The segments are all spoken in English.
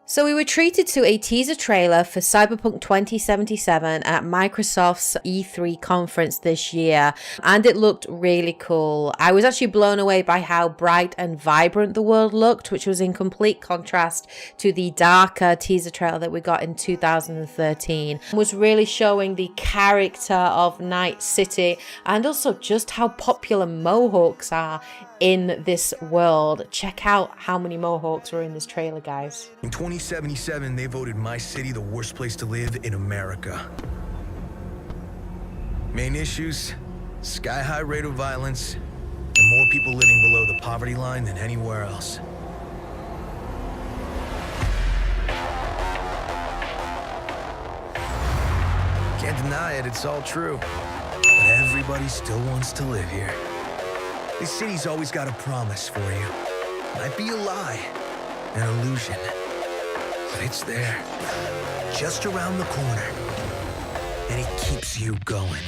So we were treated to a teaser trailer for Cyberpunk 2077 at Microsoft's E3 conference this year, and it looked really cool. I was actually blown away by how bright and vibrant the world looked, which was in complete contrast to the darker teaser trailer that we got in 2013. It was really showing the character of Night City and also just how popular Mohawks are in this world. Check out how many Mohawks were in this trailer, guys. In 2077, they voted my city the worst place to live in America. Main issues, sky-high rate of violence, and more people living below the poverty line than anywhere else. Can't deny it, it's all true. But everybody still wants to live here. This city's always got a promise for you. Might be a lie, an illusion, but it's there, just around the corner, and it keeps you going.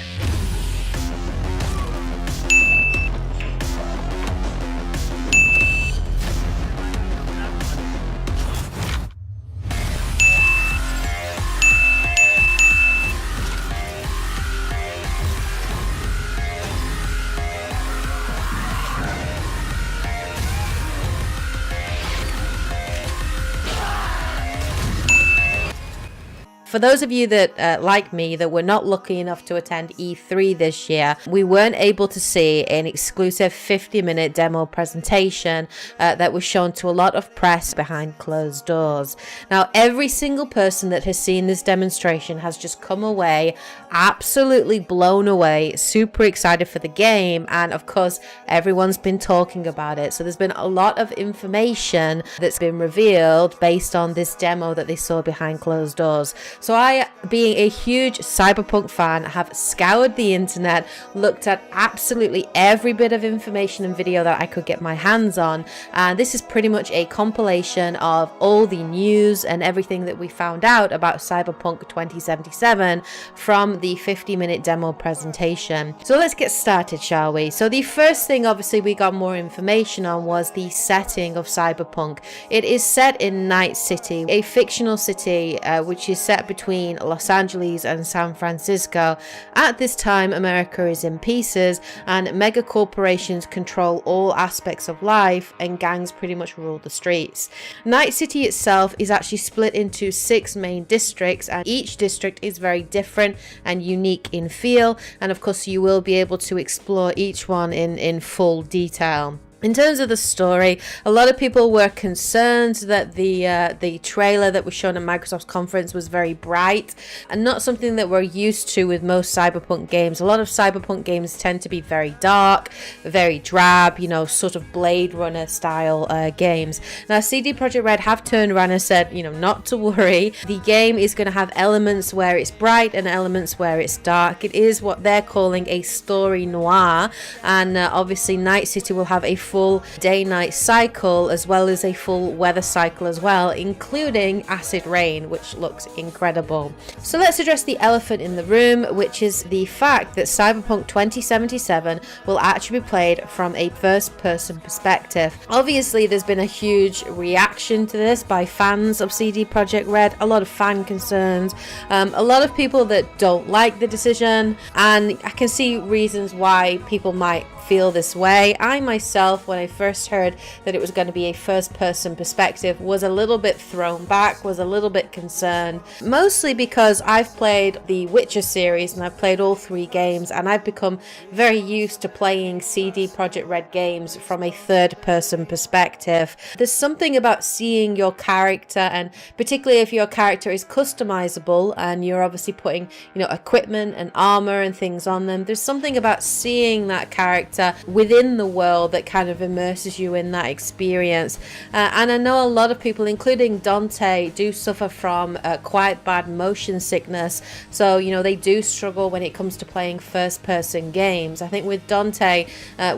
For those of you that, like me, that were not lucky enough to attend E3 this year, we weren't able to see an exclusive 50-minute demo presentation that was shown to a lot of press behind closed doors. Now, every single person that has seen this demonstration has just come away absolutely blown away, super excited for the game, and of course, everyone's been talking about it. So there's been a lot of information that's been revealed based on this demo that they saw behind closed doors. So I, being a huge Cyberpunk fan, have scoured the internet, looked at absolutely every bit of information and video that I could get my hands on, and this is pretty much a compilation of all the news and everything that we found out about Cyberpunk 2077 from the 50-minute demo presentation. So let's get started, shall we? So the first thing obviously we got more information on was the setting of Cyberpunk. It is set in Night City, a fictional city which is set between Los Angeles and San Francisco. At this time, America is in pieces and mega corporations control all aspects of life and gangs pretty much rule the streets. Night City itself is actually split into 6 main districts, and each district is very different and unique in feel, and of course you will be able to explore each one in full detail. In terms of the story, a lot of people were concerned that the trailer that was shown at Microsoft's conference was very bright and not something that we're used to with most Cyberpunk games. A lot of Cyberpunk games tend to be very dark, very drab, you know, sort of Blade Runner style games. Now, CD Projekt Red have turned around and said, you know, not to worry. The game is going to have elements where it's bright and elements where it's dark. It is what they're calling a story noir, and obviously Night City will have a full day-night cycle as well as a full weather cycle as well, including acid rain, which looks incredible. So let's address the elephant in the room, which is the fact that Cyberpunk 2077 will actually be played from a first-person perspective. Obviously, there's been a huge reaction to this by fans of CD Projekt Red, a lot of fan concerns, a lot of people that don't like the decision, and I can see reasons why people might feel this way. I myself, when I first heard that it was going to be a first-person perspective, was a little bit thrown back, was a little bit concerned, mostly because I've played the Witcher series and I've played all 3 games, and I've become very used to playing CD Projekt Red games from a third-person perspective. There's something about seeing your character, and particularly if your character is customizable and you're obviously putting, you know, equipment and armor and things on them. There's something about seeing that character within the world that kind of immerses you in that experience, and I know a lot of people, including Dante, do suffer from quite bad motion sickness, so you know they do struggle when it comes to playing first-person games. I think with Dante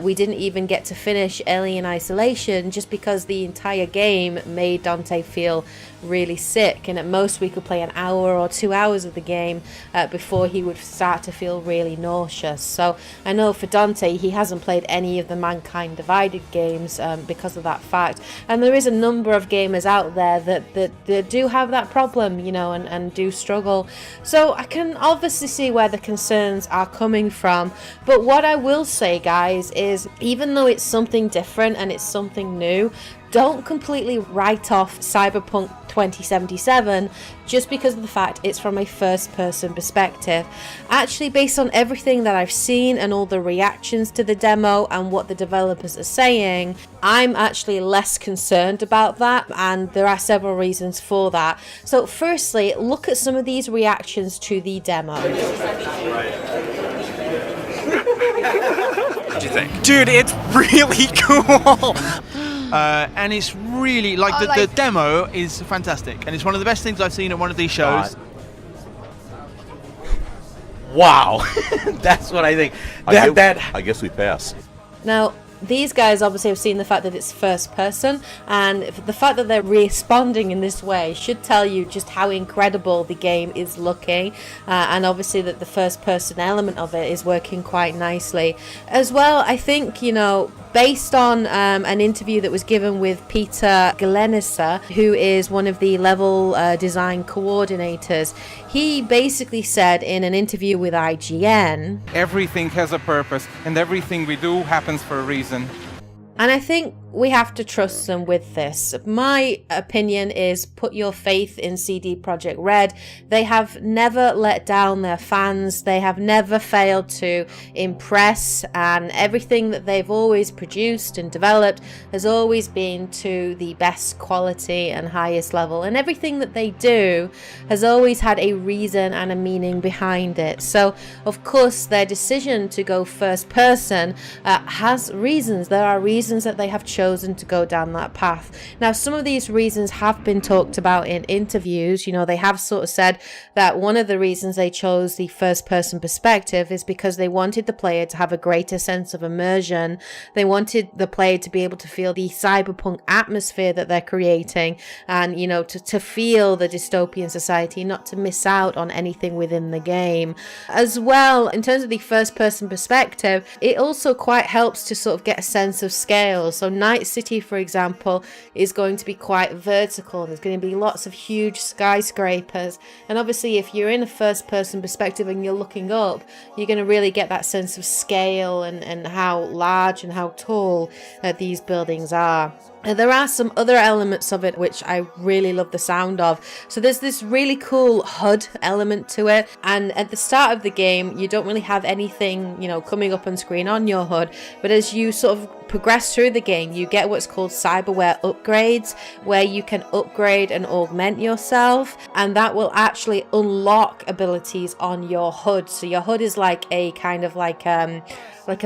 we didn't even get to finish Alien Isolation just because the entire game made Dante feel really sick, and at most we could play an hour or 2 hours of the game before he would start to feel really nauseous. So I know for Dante, he has hasn't played any of the Mankind Divided games because of that fact. And there is a number of gamers out there that do have that problem, you know, and do struggle. So I can obviously see where the concerns are coming from. But what I will say, guys, is even though it's something different and it's something new, don't completely write off Cyberpunk 2077 just because of the fact it's from a first-person perspective. Actually, based on everything that I've seen and all the reactions to the demo and what the developers are saying, I'm actually less concerned about that, and there are several reasons for that. So firstly, look at some of these reactions to the demo. What do you think? Dude, it's really cool! And it's really, the demo is fantastic. And it's one of the best things I've seen at one of these shows. Wow. That's what I think. I guess we pass. Now, these guys obviously have seen the fact that it's first person, and the fact that they're responding in this way should tell you just how incredible the game is looking, and obviously that the first person element of it is working quite nicely. As well, I think, you know, based on an interview that was given with Peter Glenissa, who is one of the level design coordinators, he basically said in an interview with IGN, everything has a purpose and everything we do happens for a reason. and I think we have to trust them with this. My opinion is put your faith in CD Projekt Red. They have never let down their fans. They have never failed to impress, and everything that they've always produced and developed has always been to the best quality and highest level. And everything that they do has always had a reason and a meaning behind it. So, of course, their decision to go first person has reasons. There are reasons that they have chosen to go down that path. Now, some of these reasons have been talked about in interviews. You know, they have sort of said that one of the reasons they chose the first person perspective is because they wanted the player to have a greater sense of immersion. They wanted the player to be able to feel the cyberpunk atmosphere that they're creating, and, you know, to feel the dystopian society, not to miss out on anything within the game. As well, in terms of the first person perspective, it also quite helps to sort of get a sense of scale. So Night City, for example, is going to be quite vertical. There's going to be lots of huge skyscrapers, and obviously if you're in a first person perspective and you're looking up, you're going to really get that sense of scale and how large and how tall these buildings are. There are some other elements of it which I really love the sound of. So there's this really cool HUD element to it, and at the start of the game you don't really have anything, you know, coming up on screen on your HUD, but as you sort of progress through the game, you get what's called cyberware upgrades, where you can upgrade and augment yourself, and that will actually unlock abilities on your HUD. So your HUD is like a kind of like a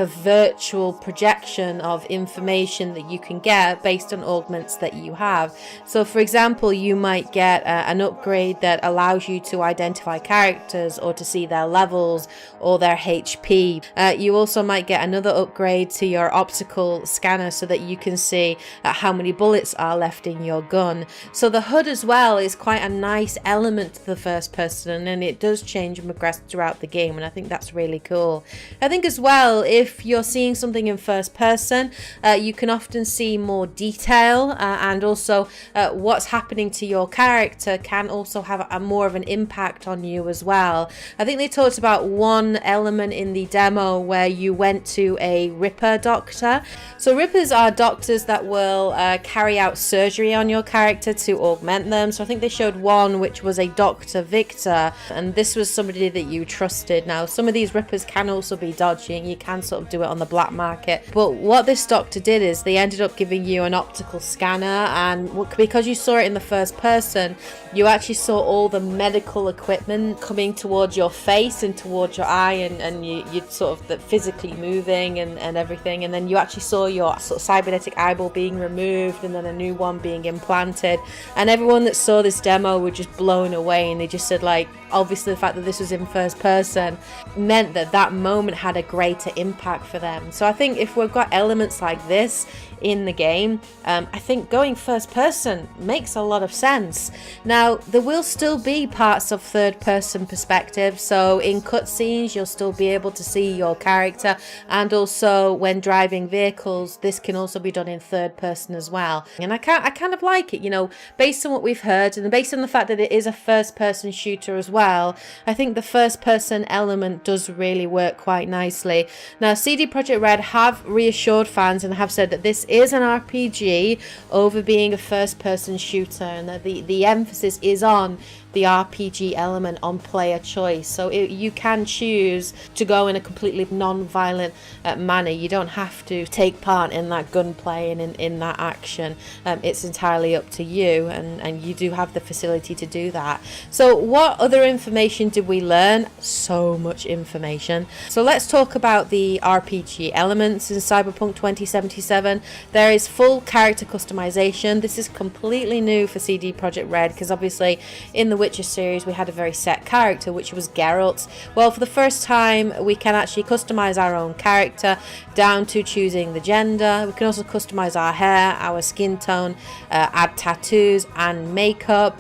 virtual projection of information that you can get based on augments that you have. So for example, you might get an upgrade that allows you to identify characters or to see their levels or their HP. You also might get another upgrade to your optical scanner so that you can see how many bullets are left in your gun. So the HUD as well is quite a nice element to the first person, and it does change and progress throughout the game, and I think that's really cool. I think as well, if you're seeing something in first person, you can often see more detail, and also what's happening to your character can also have a more of an impact on you as well. I think they talked about one element in the demo where you went to a Ripper doctor. So Rippers are doctors that will carry out surgery on your character to augment them. So I think they showed one which was a Dr. Victor, and this was somebody that you trusted. Now, some of these Rippers can also be dodgy, and you can sort of do it on the black market. But what this doctor did is they ended up giving you an optical scanner, and because you saw it in the first person, you actually saw all the medical equipment coming towards your face and towards your eye, and you'd sort of physically moving and everything, and then you actually saw your sort of cybernetic eyeball being removed and then a new one being implanted. And everyone that saw this demo were just blown away, and they just said, like, obviously the fact that this was in first person meant that that moment had a greater impact for them. So I think if we've got elements like this in the game, I think going first person makes a lot of sense. Now, there will still be parts of third person perspective, so in cutscenes you'll still be able to see your character, and also when driving vehicles this can also be done in third person as well. And I kind of like it, you know, based on what we've heard and based on the fact that it is a first person shooter as well. I think the first person element does really work quite nicely. Now, CD Projekt Red have reassured fans and have said that this is an RPG over being a first person shooter, and that the emphasis is on the RPG element, on player choice. So you can choose to go in a completely non-violent manner. You don't have to take part in that gunplay and in that action. It's entirely up to you, and you do have the facility to do that. So what other information did we learn? So much information. So let's talk about the RPG elements in Cyberpunk 2077. There is full character customization. This is completely new for CD Projekt Red, because obviously in the Witcher series we had a very set character, which was Geralt. Well, for the first time we can actually customize our own character down to choosing the gender. We can also customize our hair, our skin tone, add tattoos and makeup.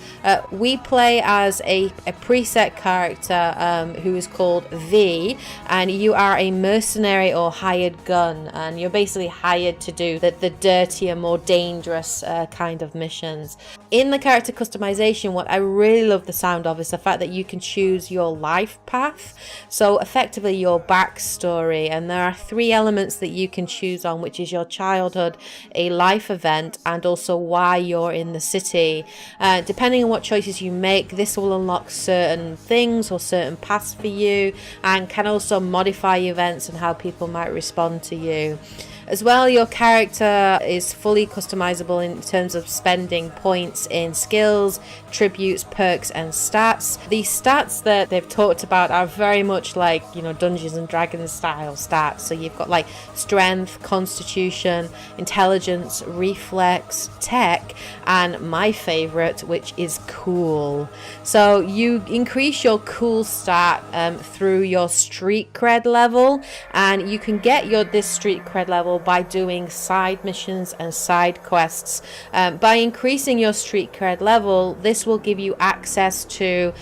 We play as a preset character who is called V, and you are a mercenary or hired gun, and you're basically hired to do the dirtier, more dangerous kind of missions. In the character customization, what I really love the sound of is the fact that you can choose your life path, so effectively your backstory, and there are 3 elements that you can choose on, which is your childhood, a life event, and also why you're in the city. Depending on what choices you make, this will unlock certain things or certain paths for you, and can also modify events and how people might respond to you. As well, your character is fully customizable in terms of spending points in skills, tributes, perks and stats. The stats that they've talked about are very much like, you know, Dungeons and Dragons style stats. So you've got like strength, constitution, intelligence, reflex, tech, and my favorite, which is cool. So you increase your cool stat through your street cred level, and you can get this street cred level by doing side missions and side quests. By increasing your street cred level, this will give you access to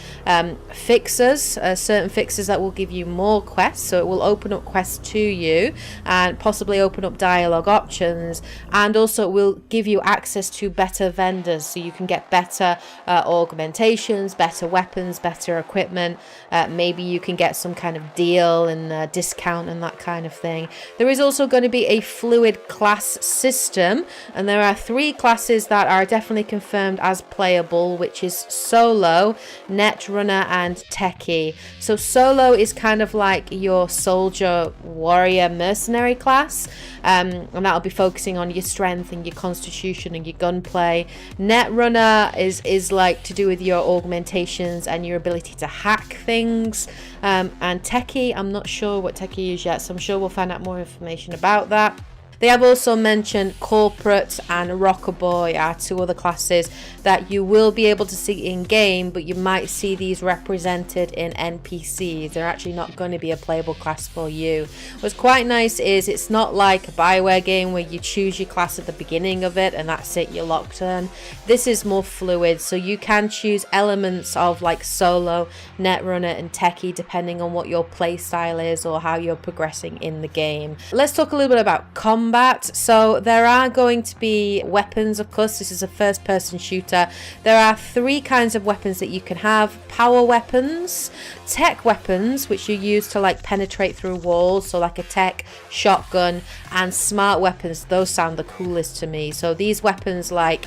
fixers, certain fixers that will give you more quests. So it will open up quests to you and possibly open up dialogue options, and also it will give you access to better vendors, so you can get better augmentations, better weapons, better equipment. Maybe you can get some kind of deal and discount and that kind of thing. There is also going to be a fluid class system, and there are 3 classes that are definitely confirmed as playable, which is Solo, Netrunner and Techie. So Solo is kind of like your soldier, warrior, mercenary class, and that'll be focusing on your strength and your constitution and your gunplay. Netrunner is like to do with your augmentations and your ability to hack things, and Techie, I'm not sure what Techie is yet, so I'm sure we'll find out more information about that. They have also mentioned Corporate and Rocker Boy are 2 other classes that you will be able to see in game, but you might see these represented in NPCs. They're actually not going to be a playable class for you. What's quite nice is it's not like a BioWare game where you choose your class at the beginning of it and that's it, you're locked in. This is more fluid, so you can choose elements of like Solo, Netrunner and Techie depending on what your play style is or how you're progressing in the game. Let's talk a little bit about combat. So there are going to be weapons, of course. This is a first person shooter. There are 3 kinds of weapons that you can have: power weapons, tech weapons, which you use to like penetrate through walls, so like a tech shotgun, and smart weapons. Those sound the coolest to me. So these weapons like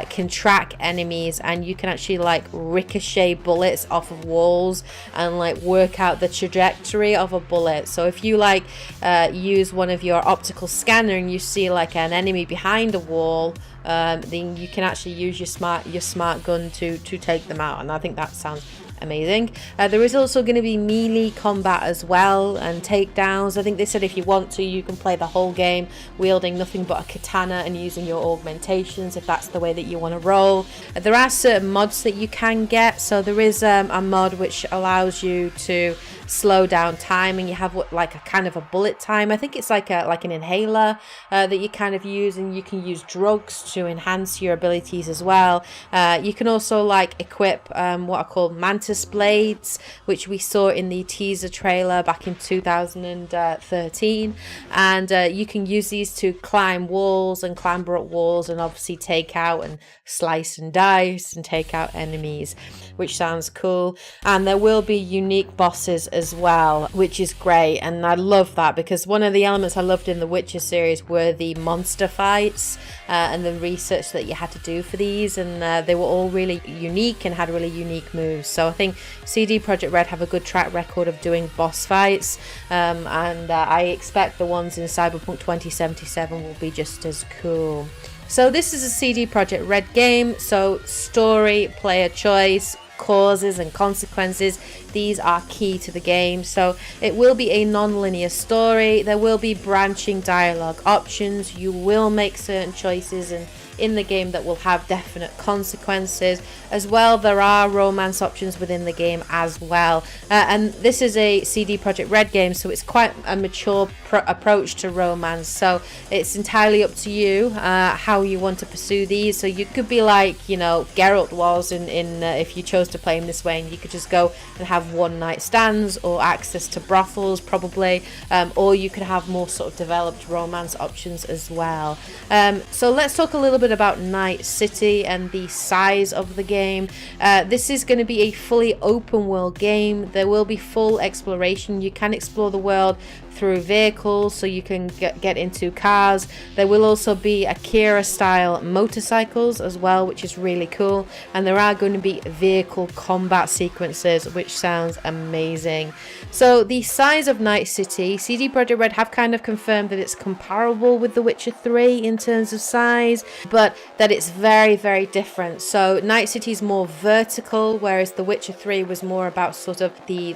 can track enemies, and you can actually like ricochet bullets off of walls and like work out the trajectory of a bullet. So if you like use one of your optical scanner and you see like an enemy behind a wall, then you can actually use your smart gun to take them out, and I think that sounds amazing. There is also going to be melee combat as well and takedowns. I think they said if you want to, you can play the whole game wielding nothing but a katana and using your augmentations if that's the way that you want to roll. There are certain mods that you can get. So there is a mod which allows you to slow down time, and you have what like a kind of a bullet time. I think it's like an inhaler that you kind of use, and you can use drugs to enhance your abilities as well. You can also like equip what are called mantis blades, which we saw in the teaser trailer back in 2013, and you can use these to climb walls and clamber up walls and obviously take out and slice and dice and take out enemies, which sounds cool. And there will be unique bosses as well, which is great, and I love that, because one of the elements I loved in the Witcher series were the monster fights and the research that you had to do for these, and they were all really unique and had really unique moves. So I think CD Projekt Red have a good track record of doing boss fights, and I expect the ones in Cyberpunk 2077 will be just as cool. So this is a CD Projekt Red game, so story, player choice, causes and consequences, these are key to the game. So it will be a non-linear story, there will be branching dialogue options, you will make certain choices and in the game that will have definite consequences as well. There are romance options within the game as well, and this is a CD Projekt Red game, so it's quite a mature approach to romance, so it's entirely up to you how you want to pursue these. So you could be like, you know, Geralt was in if you chose to play him this way, and you could just go and have one night stands or access to brothels probably, or you could have more sort of developed romance options as well. So let's talk a little bit about Night City and the size of the game. This is going to be a fully open world game. There will be full exploration. You can explore the world through vehicles, so you can get into cars. There will also be Akira style motorcycles as well, which is really cool, and there are going to be vehicle combat sequences, which sounds amazing. So the size of Night City, CD Projekt Red have kind of confirmed that it's comparable with The Witcher 3 in terms of size, but that it's very, very different. So Night City is more vertical, whereas The Witcher 3 was more about sort of the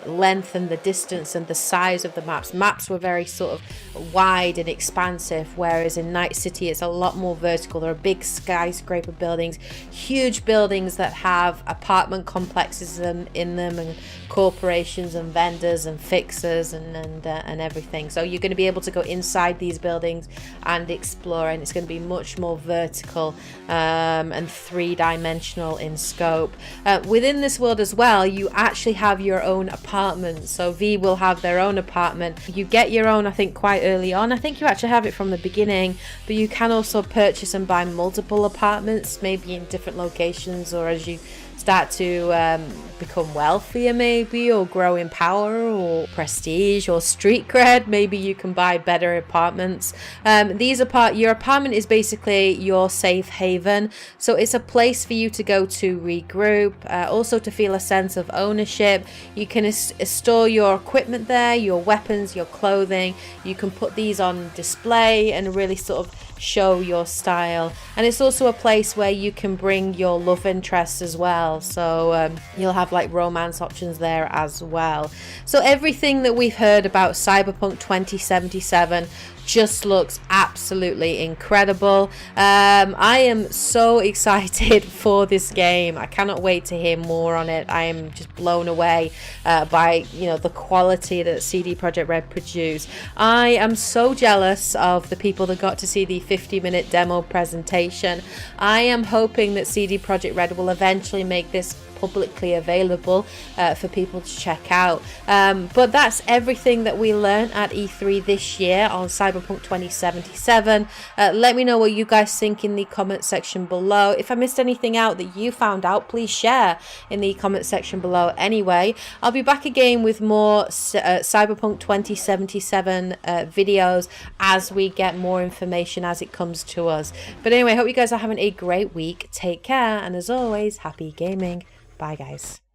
length and the distance and the size of the maps. Maps were very sort of wide and expansive, whereas in Night City it's a lot more vertical. There are big skyscraper buildings, huge buildings that have apartment complexes in them, and corporations and vendors and fixers and everything. So you're going to be able to go inside these buildings and explore, and it's going to be much more vertical and three-dimensional in scope. Within this world as well, you actually have your own apartment. So V will have their own apartment. You get your own, I think, quite early on. I think you actually have it from the beginning, but you can also purchase and buy multiple apartments, maybe in different locations, or as you start to become wealthier maybe, or grow in power or prestige or street cred, maybe you can buy better apartments. Your apartment is basically your safe haven, so it's a place for you to go to regroup, also to feel a sense of ownership. You can store your equipment there, your weapons, your clothing. You can put these on display and really sort of show your style, and it's also a place where you can bring your love interests as well, so you'll have like romance options there as well. So everything that we've heard about Cyberpunk 2077 just looks absolutely incredible. I am so excited for this game. I cannot wait to hear more on it. I am just blown away by the quality that CD Projekt Red produced. I am so jealous of the people that got to see the 50-minute demo presentation. I am hoping that CD Projekt Red will eventually make this publicly available for people to check out. But that's everything that we learned at E3 this year on Cyberpunk 2077. Let me know what you guys think in the comment section below. If I missed anything out that you found out, please share in the comment section below. Anyway, I'll be back again with more Cyberpunk 2077 videos as we get more information as it comes to us. But anyway, I hope you guys are having a great week. Take care, and as always, happy gaming. Bye, guys.